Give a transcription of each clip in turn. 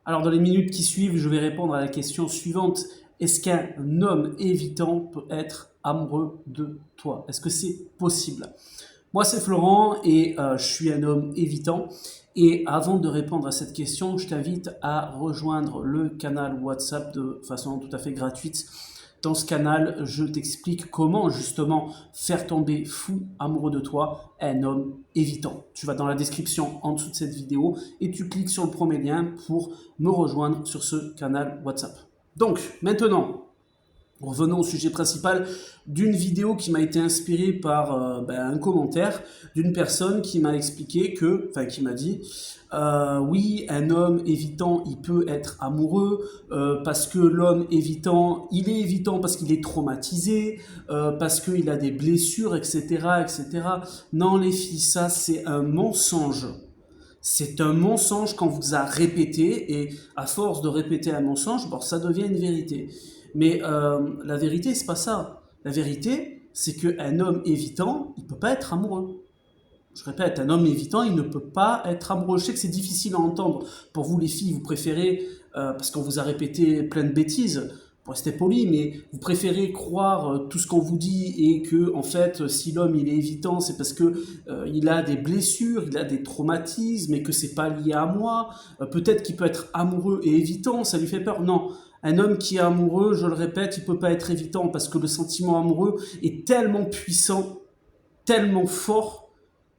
Alors, dans les minutes qui suivent, je vais répondre à la question suivante. Est-ce qu'un homme évitant peut être amoureux de toi? Est-ce que c'est possible? Moi, c'est Florent et je suis un homme évitant. Et avant de répondre à cette question, je t'invite à rejoindre le canal WhatsApp de façon tout à fait gratuite. Dans ce canal, je t'explique comment justement faire tomber fou amoureux de toi un homme évitant. Tu vas dans la description en dessous de cette vidéo et tu cliques sur le premier lien pour me rejoindre sur ce canal WhatsApp. Donc, maintenant, revenons au sujet principal d'une vidéo qui m'a été inspirée par un commentaire d'une personne qui m'a expliqué que, enfin qui m'a dit, oui, un homme évitant, il peut être amoureux parce que l'homme évitant, il est évitant parce qu'il est traumatisé, parce qu'il a des blessures, etc., etc. Non, les filles, ça c'est un mensonge. C'est un mensonge qu'on vous a répété et à force de répéter un mensonge, bon, ça devient une vérité. Mais la vérité, c'est pas ça. La vérité, c'est qu'un homme évitant, il peut pas être amoureux. Je répète, un homme évitant, il ne peut pas être amoureux. Je sais que c'est difficile à entendre. Pour vous, les filles, vous préférez, parce qu'on vous a répété plein de bêtises, pour rester poli, mais vous préférez croire tout ce qu'on vous dit et que, en fait, si l'homme il est évitant, c'est parce que il a des blessures, il a des traumatismes et que c'est pas lié à moi. Peut-être qu'il peut être amoureux et évitant, ça lui fait peur. Non. Un homme qui est amoureux, je le répète, il peut pas être évitant parce que le sentiment amoureux est tellement puissant, tellement fort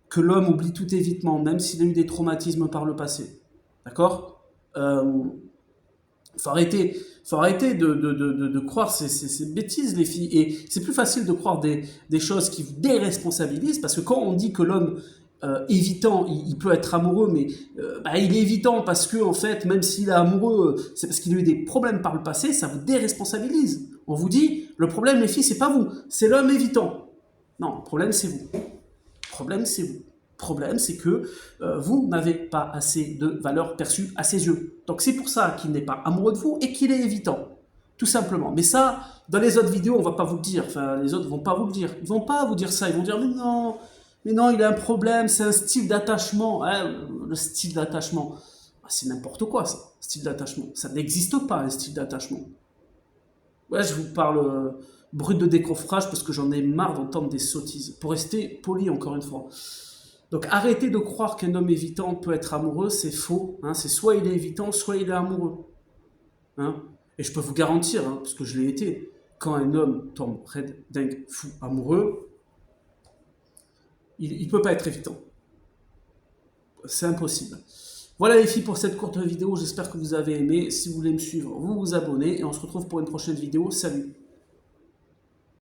que l'homme oublie tout évitement, même s'il a eu des traumatismes par le passé. D'accord faut arrêter de croire ces bêtises, les filles. Et c'est plus facile de croire des choses qui vous déresponsabilisent, parce que quand on dit que l'homme évitant, il peut être amoureux, mais il est évitant parce que, en fait, même s'il est amoureux, c'est parce qu'il a eu des problèmes par le passé, ça vous déresponsabilise. On vous dit, le problème, les filles, c'est pas vous, c'est l'homme évitant. Non, le problème, c'est vous. Le problème, c'est vous. Le problème, c'est que vous n'avez pas assez de valeur perçue à ses yeux. Donc c'est pour ça qu'il n'est pas amoureux de vous et qu'il est évitant. Tout simplement. Mais ça, dans les autres vidéos, on va pas vous le dire. Enfin, les autres vont pas vous le dire. Ils vont pas vous dire ça. Ils vont dire, mais non, il a un problème, c'est un style d'attachement. Hein, le style d'attachement. C'est n'importe quoi, ça, style d'attachement. Ça n'existe pas, un style d'attachement. Ouais, je vous parle brut de décoffrage parce que j'en ai marre d'entendre des sottises. Pour rester poli, encore une fois. Donc arrêtez de croire qu'un homme évitant peut être amoureux, c'est faux. Hein, c'est soit il est évitant, soit il est amoureux. Hein. Et je peux vous garantir, parce que je l'ai été, quand un homme tombe raide, dingue, fou, amoureux, il ne peut pas être évitant. C'est impossible. Voilà les filles pour cette courte vidéo, j'espère que vous avez aimé. Si vous voulez me suivre, vous vous abonnez et on se retrouve pour une prochaine vidéo. Salut!